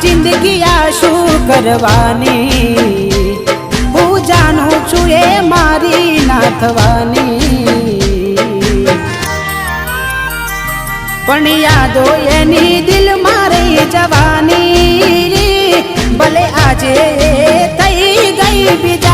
જિંદગી આ શું કરવાની હું જાણું છું એ મારી ના થવાની પણ યાદો એની દિલ મારી જવાની ભલે આજે થઈ ગઈ બીજા